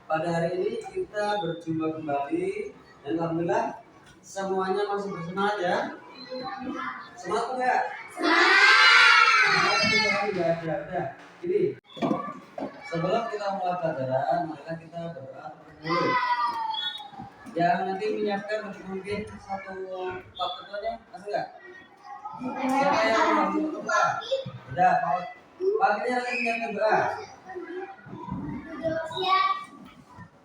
pada hari ini kita berjumpa kembali dan alhamdulillah semuanya masih bersemangat ya. Semangat enggak? Semangat ada. Ini sebelum kita mulai pelajaran, maka kita berdoa dulu. Yang nanti menyiapkan mungkin satu pak ketuanya, masih enggak? Siapa yang mau berdoa? Udah, Pak ini lagi menyiapkan doa. Siap.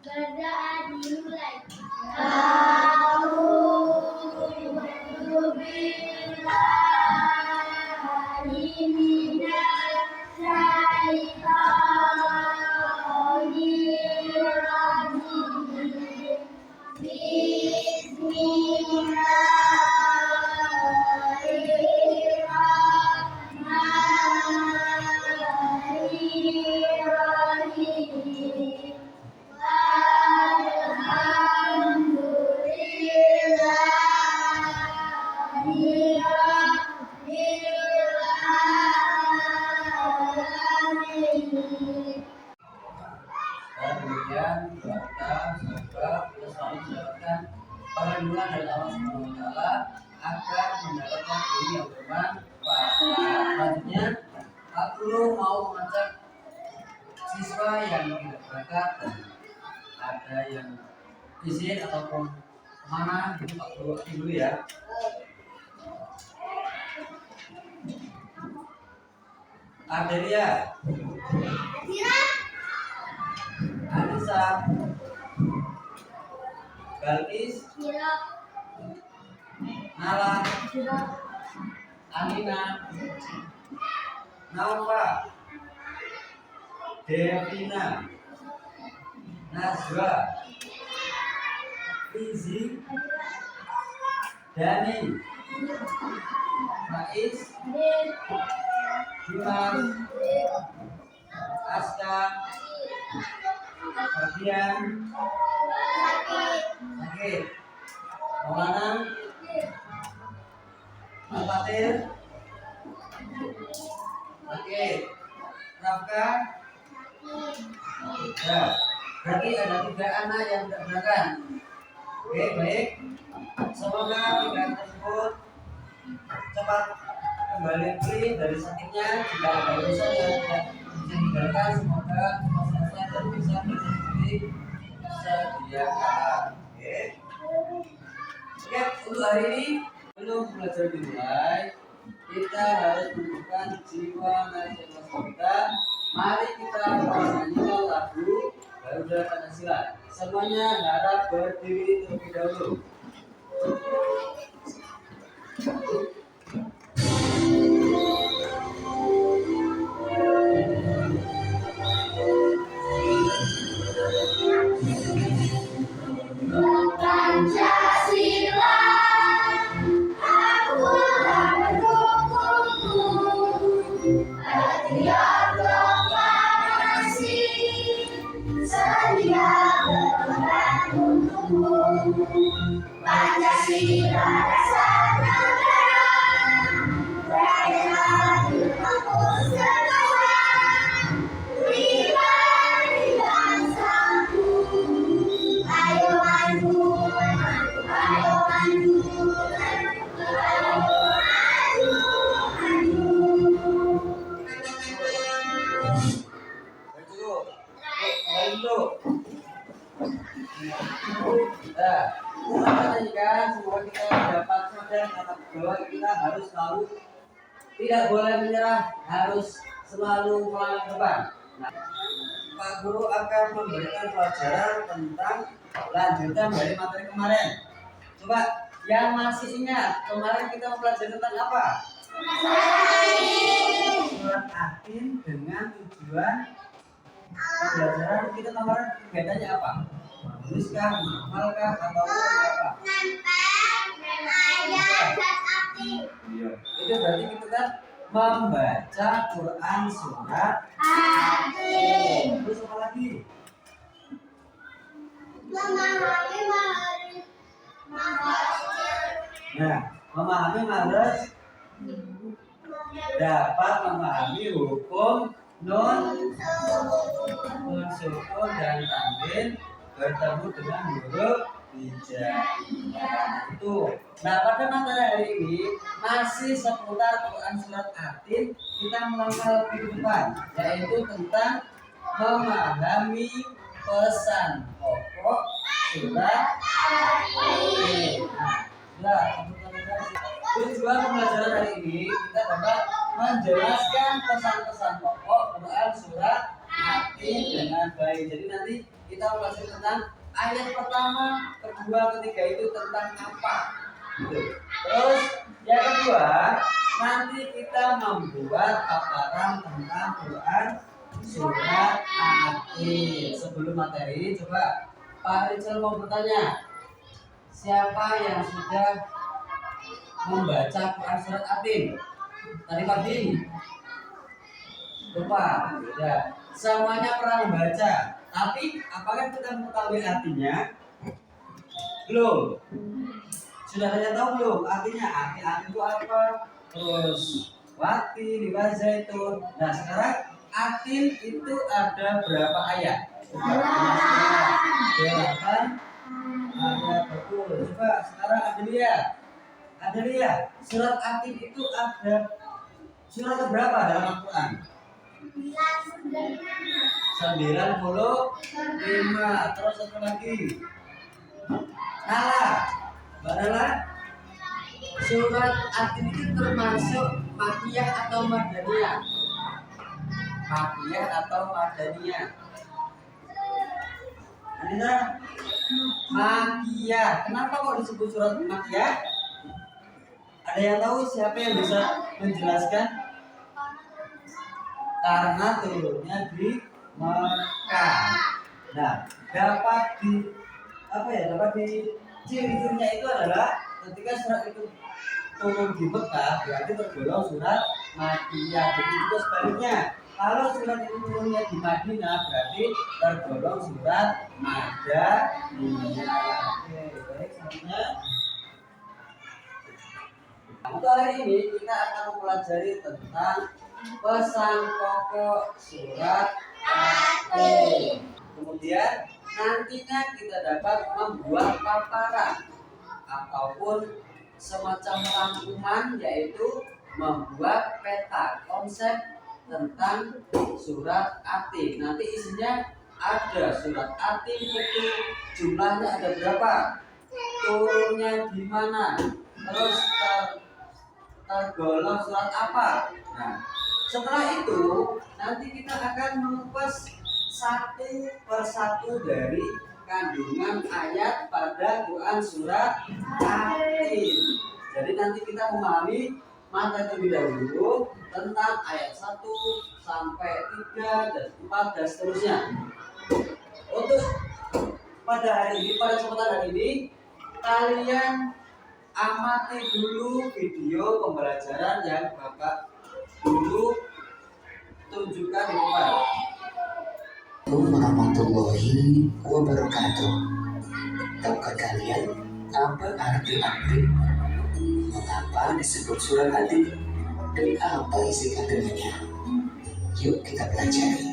Berdoa dimulai. Kemudian kita semoga kita selalu mendapatkan perlindungan dari Allah Subhanahu Wa Taala agar mendapatkan ilmu yang bermanfaat. Selanjutnya, Pak Guru mau mengajak siswa yang tidak berangkat dan ada yang izin ataupun kemana, itu Pak Guru dulu ya. Adelia, Anissa, Balkis, Nala, Amina, Naufa, Devina, Nazwa, Fizi, Dani, Faiz, Dimas, Aska, Bagian, Sakit, Maulana, Al-Fatir, Sakit, Rafka. Ya, berarti ada 3 anak yang tidak berangkat. Oke, baik. Semoga 3 tersebut cepat kembali pulih dari sakitnya. Jika ada urusan yang tidak bisa ditinggalkan, semoga selesai dan bisa berhenti sediakan. Oke. Oke, untuk hari ini belum belajar dimulai, kita harus menunjukkan jiwa nasional kita. Mari kita menyanyikan lagu Garuda Pancasila. Semuanya harap berdiri terlebih dahulu. Pancasila, akulah pendukungmu, patriot proklamasi, sedia berkorban untukmu. Pancasila dasar negara, berdeka di kampus sekolah, pribadi bangsaku. Ayo maju, ayo maju, ayo Nah, semoga kita dapat sadar bahwa kita harus selalu tidak boleh menyerah, harus selalu melangkah ke depan. Nah, Pak Guru akan memberikan pelajaran tentang lanjutan dari materi kemarin. Coba yang masih ingat kemarin kita mempelajari tentang apa? Surat Atin dengan tujuan pembelajaran kita kemarin kegiatannya apa? Menuliskah, menghafalkah, atau apa? Iya. Itu berarti kita kan membaca Quran surat Atin. Terus apa lagi? Nah, memahami harus dapat memahami hukum nun nun sukun dan tanwin bertemu dengan huruf hijaiyah itu. Nah, pada materi hari ini masih seputar Quran surat Atin, kita melangkah lebih ke depan, yaitu tentang memahami pesan pokok surat Atin. Nah, tujuan pembelajaran hari ini kita dapat menjelaskan pesan-pesan pokok Quran surat Atin dengan baik. Jadi nanti kita belajar tentang ayat pertama, kedua, ketiga itu tentang apa. Gitu. Terus yang kedua, nanti kita membuat paparan tentang Quran surat Atin. Sebelum materi, coba Pak Rizal mau bertanya, siapa yang sudah membaca Quran surat Atin tadi pagi? Lupa, ya. Semuanya pernah membaca, tapi apakah kita mengetahui artinya? Belum. Sudah ada yang tahu belum artinya? Arti itu apa? Terus wati, dibaca itu. Nah, sekarang Atin itu ada berapa ayat? Delapan. Ada betul. Coba sekarang ada lihat. Surat Atin itu ada surat berapa dalam Al-Quran? 95. Terus satu lagi. Nala. Surat Atin itu termasuk makiyah atau madaniyah? Makiyah atau madaniyah? Anissa? Makiyah. Kenapa kok disebut surat makiyah? Ada yang tahu siapa yang bisa menjelaskan? Karena turunnya di Mekah. Nah, dapat di ciri-cirinya itu adalah ketika surat itu turun di Mekah berarti tergolong surat Madinah. Jadi juga sebaliknya, kalau surat itu turunnya di Madinah berarti tergolong surat Madaniyah. Oke, baik selanjutnya. Untuk hari ini kita akan mempelajari tentang pesan pokok surat Atin. Kemudian nantinya kita dapat membuat paparan ataupun semacam rangkuman, yaitu membuat peta konsep tentang surat Atin. Nanti isinya ada surat Atin itu jumlahnya ada berapa, turunnya di mana, terus tergolong surat apa. Nah, setelah itu nanti kita akan mengupas satu persatu dari kandungan ayat pada Quran surat Atin. Jadi nanti kita memahami materi terlebih dahulu tentang ayat 1 sampai 3 dan 4 dan seterusnya. Untuk pada hari ini, pada kesempatan hari ini, kalian amati dulu video pembelajaran yang Bapak dulu tunjukkan di depan. Warahmatullahi wabarakatuh. Tahukah kalian apa arti Atin? Mengapa disebut surat Atin? Dan apa isi kandungannya? Yuk kita pelajari.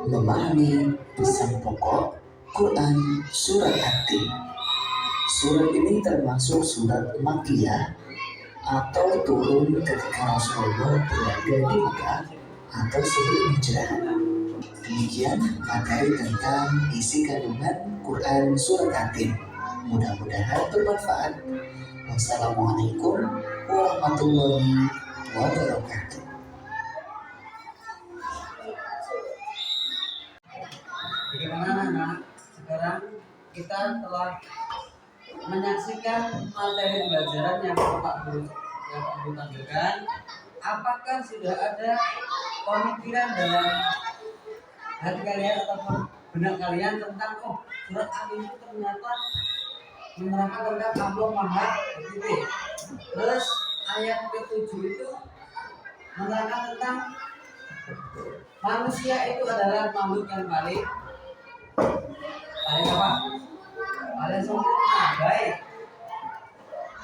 Memahami pesan pokok Quran surat Atin. Surat ini termasuk surat Makkiyah atau turun ketika Rasulullah berada di Mekah atau sebelum hijrah. Demikian materi tentang isi kandungan Quran surat Atin. Mudah-mudahan bermanfaat. Wassalamualaikum warahmatullahi wabarakatuh. Bagaimana anak? Sekarang kita telah menyaksikan materi pembelajaran yang Pak Guru tampilkan. Apakah sudah ada pemikiran dalam hati kalian ataupun benak kalian tentang surat Atin itu ternyata menerangkan tentang Allah Maha Titik. Terus ayat ke-7 itu menerangkan tentang manusia itu adalah makhluk yang paling apa? Paling sempurna. Baik.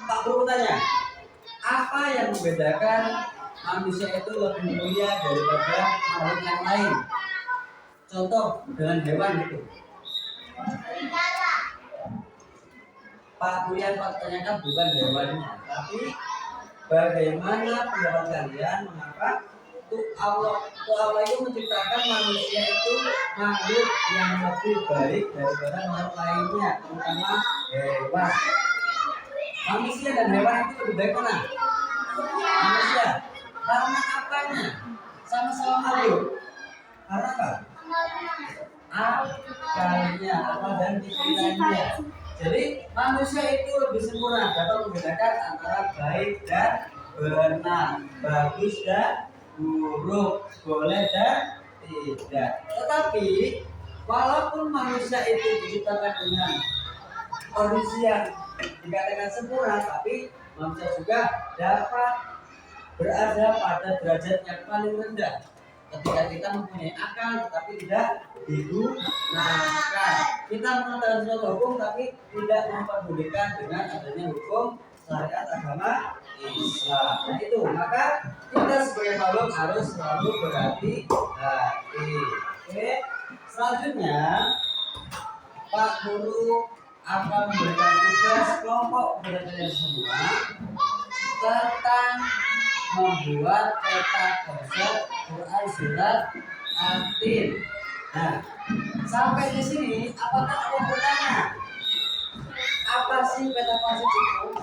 Pak Guru tanya, apa yang membedakan manusia itu lebih mulia daripada makhluk yang lain. Contoh dengan hewan itu. Pak Buyan tanyakan bukan hewannya, tapi bagaimana pendapat kalian mengapa Allah itu menciptakan manusia itu makhluk yang lebih baik daripada makhluk lainnya, terutama hewan. Manusia dan hewan itu lebih baik mana? Manusia. Karena apanya? Sama-sama makhluk. Karena apa? Akalnya, akal dan pikirannya. Jadi manusia itu lebih sempurna, dapat membedakan antara baik dan benar, bagus dan buruk, boleh dan tidak. Tetapi walaupun manusia itu diciptakan dengan kondisi yang dikatakan sempurna, tapi manusia juga dapat berada pada derajat yang paling rendah ketika kita mempunyai akal tetapi tidak digunakan. Kita mengetahui suatu hukum tapi tidak memperdulikan dengan adanya hukum syariat agama Islam. Nah itu, maka kita sebagai makhluk harus selalu berhati-hati. Oke, selanjutnya Pak Guru akan memberikan tugas kelompok kepada kalian semua tentang membuat peta konsep Quran surat At-Tin. Nah, sampai di sini apakah ada yang bertanya? Apa sih peta konsep itu?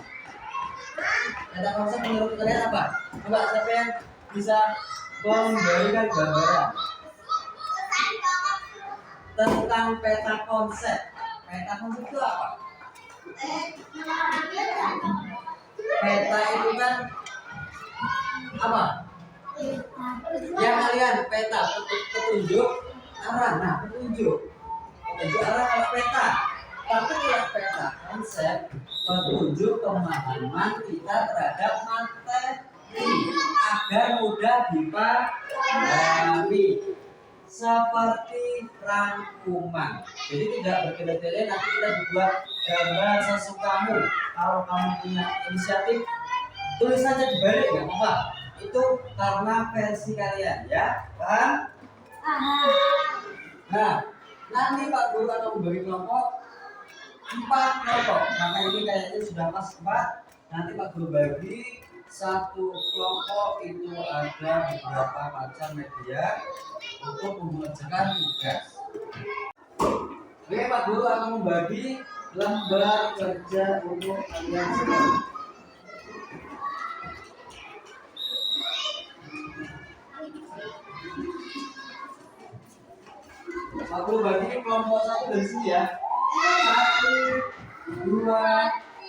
Peta konsep menurut kalian apa? Coba siapa yang bisa memberikan gambaran tentang peta konsep? Peta konsep itu apa? Peta itu kan apa? Yang kalian peta petunjuk arah. Nah, petunjuk arah kalau peta. Tapi kalau peta konsep petunjuk pemahaman kita terhadap materi agar mudah dipahami, seperti rangkuman. Jadi tidak bertele-tele, nanti kita dibuat gambar sesukamu. Kalau kamu punya inisiatif, tulis saja di balik, ya apa? Itu karena versi kalian, ya, paham? Nah, nanti Pak Guru akan membagi kelompok 4 kelompok. Karena ini kayaknya sudah pas 4. Nanti Pak Guru bagi satu kelompok itu ada beberapa macam media untuk mengerjakan tugas. Oke, Pak Guru akan membagi lembar kerja untuk kalian semua. Pak Guru bagi kelompok 1 dari sini ya. 1, 2,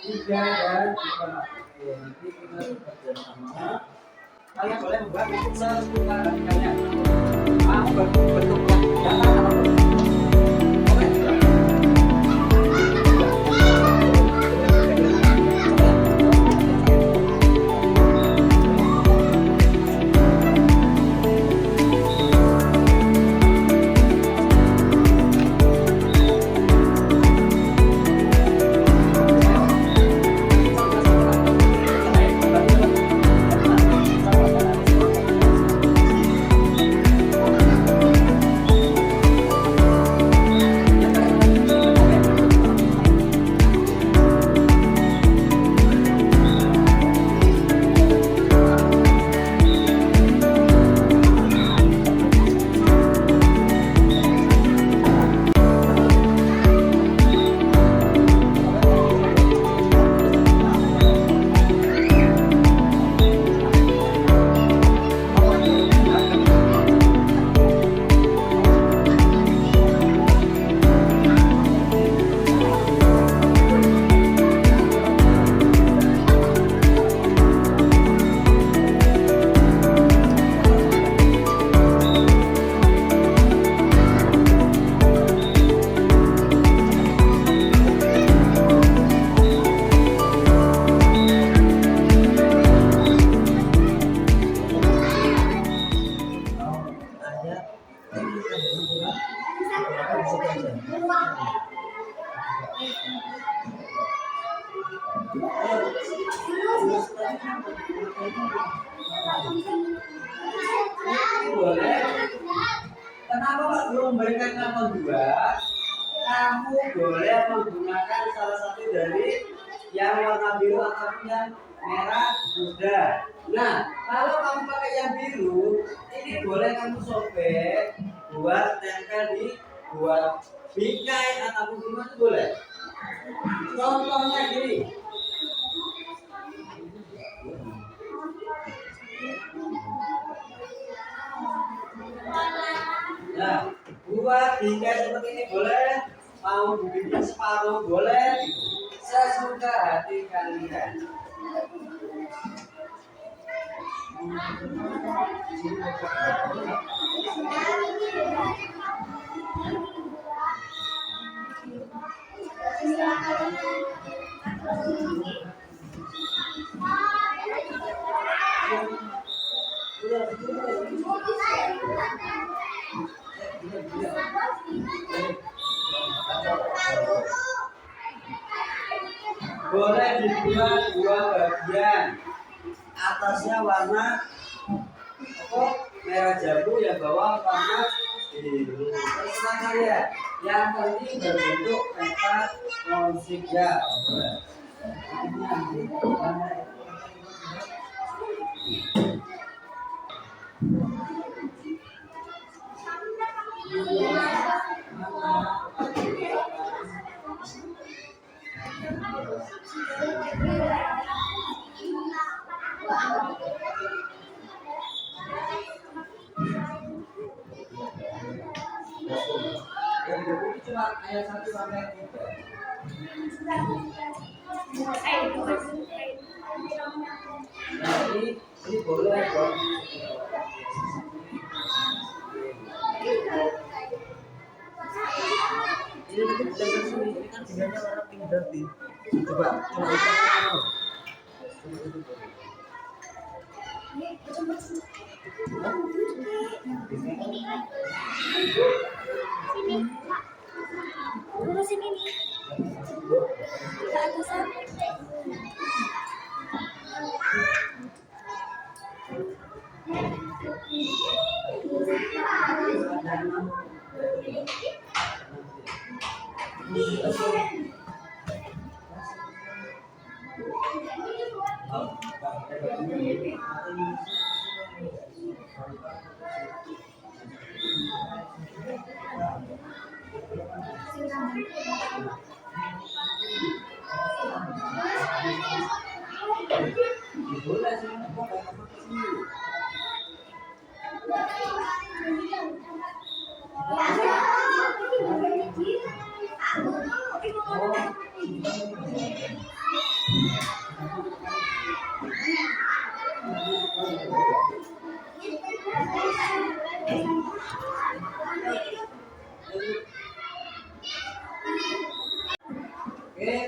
3 dan 4. Oke, nanti kita bekerja sama. Kalian boleh membuat sesuka hati kalian. Mau bentuk yang data atau Ini boleh. Kenapa Pak Guru memberikan nomor 2? Kamu boleh menggunakan salah satu dari yang warna biru ataupun yang merah muda. Nah, kalau kamu pakai yang biru, ini boleh kamu sobek buat tempel di buat bingkai ataupun gimana boleh. Contohnya gini. Nah, buat bingkai seperti ini boleh, mau dibikin separuh boleh, sesuka hati kalian. Boleh dibuat 2 bagian. Atasnya warna merah jambu, yang bawah warna biru. Terserah kalian. Yang penting berbentuk peta musik ya. Cuma ayat 1 sampai 3. Nah, ini boleh dong. Ini nanti jangan sini, ini kan tinggalnya warna pink berarti. Coba Lurusin ini. Ke atasan.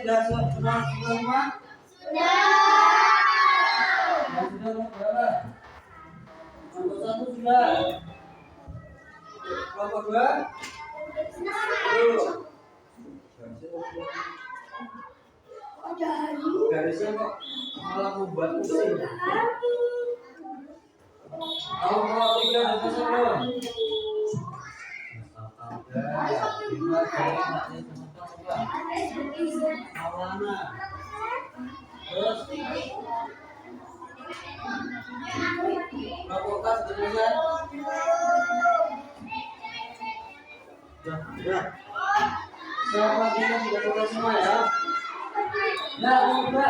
Sudah semua? Sudah berapa? Nomor 1 sudah. Nomor 2? Garisnya kok malah membuat pusing. Nomor 3 udah selesai belum? Awana. Terus fakultas jurusan. Sudah. Semua kita sudah selesai semua ya. Nah, coba.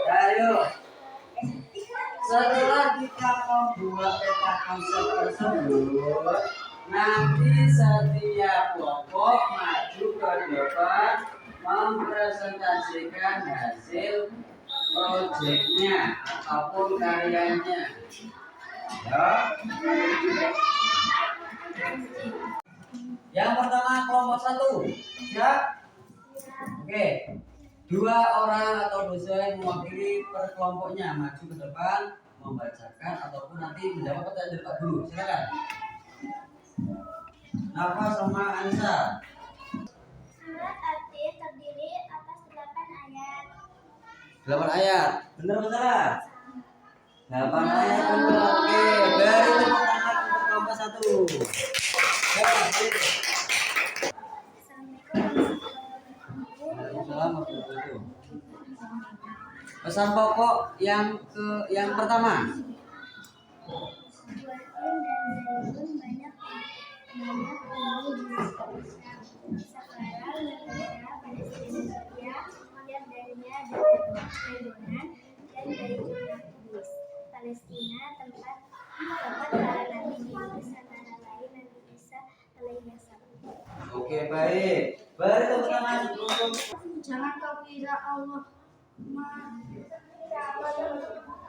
Ayo. Setelah kita membuat peta konsep tersebut, nanti setiap kelompok maju ke depan mempresentasikan hasil proyeknya ataupun karyanya. Ya. Yang pertama kelompok 1. Siap? Oke. 2 orang atau dosen mewakili per kelompoknya maju ke depan membacakan ataupun nanti menjawab pertanyaan dari Pak Guru. Silakan. Nafa sama Anissa. Surat At-Tin terdiri atas 8 ayat. 8 ayat. Benar apa salah? 8 ayat benar. Oke, dari tepuk tangan untuk kelompok 1. Waalaikumsalam warahmatullahi wabarakatuh. Pesan pokok yang pertama. Buat dan Zaitun banyak tumbuh di sekarang negara Palestina lihat darinya Lebanon dan dari Jurnal Kudus. Palestina tempat para nabi diutus antara lain Nabi Isa alaihissalam. Oke, baik. Beri tepuk tangan untuk Jangan kau kira Allah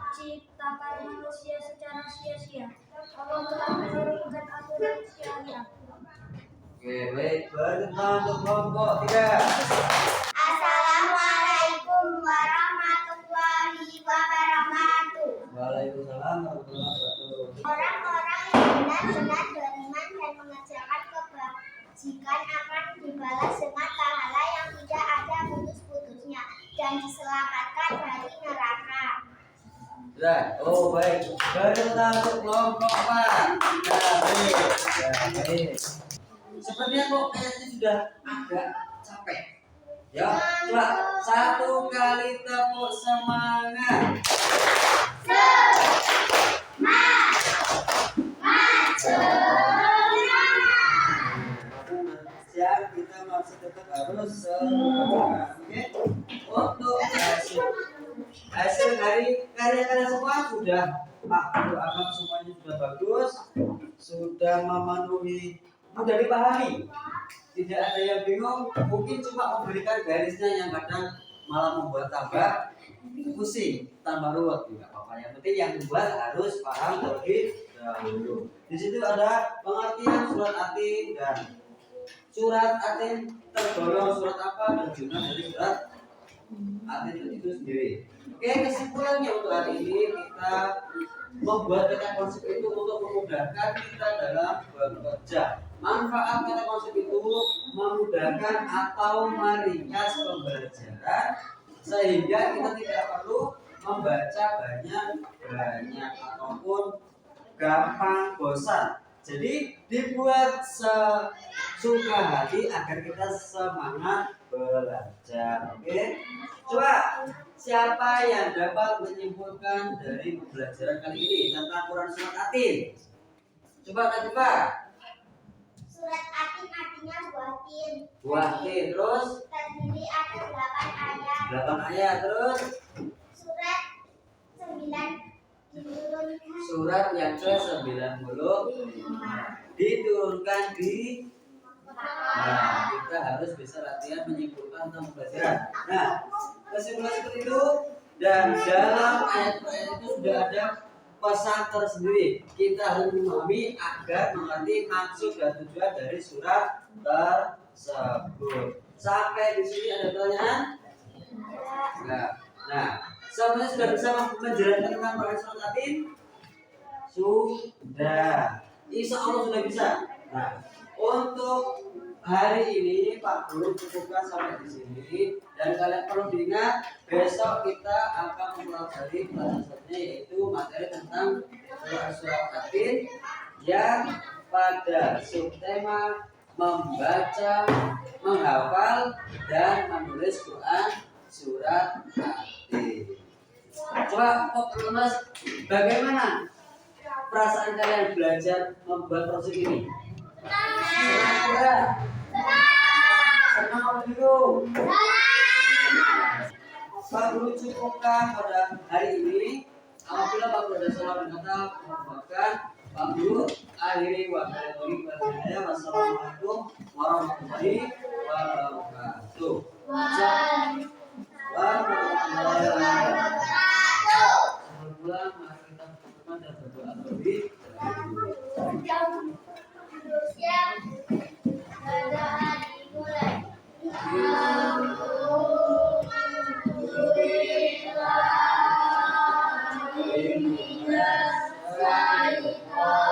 menciptakan manusia secara sia-sia. Allah telah menurunkan aturan syariat. Oke, baik. Beri tepuk tangan untuk kelompok 3. Assalamualaikum warahmatullahi wabarakatuh. Waalaikumsalam warahmatullahi wabarakatuh. Orang-orang yang benar-benar beriman dan mengerjakan kebajikan akan dibalas dengan pahala yang tidak ada putus-putusnya dan diselamatkan dari neraka. Sudah. Oh, baik. Beri tepuk tangan untuk kelompok 4. Ya, baik. Ya, baik. Sepertinya kok kayaknya sudah agak capek. Ya, coba 1 kali tepuk semangat. Siap, kita masih tetap harus semangat. Oke. Untuk hasil dari karya-karya semua sudah Pak Guru anggap semuanya sudah bagus, sudah memenuhi, mudah dipahami. Tidak ada yang bingung, mungkin cuma memberikan garisnya yang kadang malah membuat tambah pusing, tambah ruwet juga apa-apa. Yang penting yang membuat harus paham terlebih dahulu. Di situ ada pengertian surat At-Tin dan surat At-Tin tergolong surat apa dan juga dari surat At-Tin itu sendiri. Oke, kesimpulannya untuk hari ini kita membuat kata konsep itu untuk memudahkan kita dalam bekerja. Manfaat kata konsep itu memudahkan atau meringkas pembelajaran sehingga kita tidak perlu membaca banyak ataupun gampang bosan. Jadi dibuat sesuka hati agar kita semangat belajar. Oke, coba siapa yang dapat menyimpulkan dari pembelajaran kali ini tentang Quran surat At-Tin? Coba coba. Surat At-Tin artinya buah tin. Buah tin, terus Terdiri atas 8 ayat. 8 ayat, terus Surat 9 diturunkan. surat yang ke-90 diturunkan di. Nah, kita harus bisa latihan menyimpulkan tentang pembelajaran. Nah, kesimpulan seperti itu dan dalam ayat-ayat itu sudah ada pesan tersendiri. Kita harus memahami agar mengerti maksud dan tujuan dari surat tersebut. Sampai di sini ada pertanyaan? Nah, semuanya sudah bisa menjelaskan tentang Quran surat At-Tin? Sudah. Insya Allah sudah bisa. Nah, untuk hari ini Pak Guru cukupkan sampai di sini dan kalian perlu diingat besok kita akan mempelajari pelajarannya yaitu materi tentang surat At-Tin yang pada subtema membaca, menghafal dan menulis Quran surat At-Tin. Coba Mas, bagaimana perasaan kalian belajar membuat proses ini? Senang. Senang dulu. Pak Guru cukupkan pada hari ini. Apabila Pak Guru ada salah berkata, maafkan. Pak Guru akhiri wassalamualaikum warahmatullahi wabarakatuh. Warahmatullahi wabarakatuh. pulang, mari kita bersama dan berdoa terlebih dahulu. Siap, berdoa dimulai. Alhamdulillah.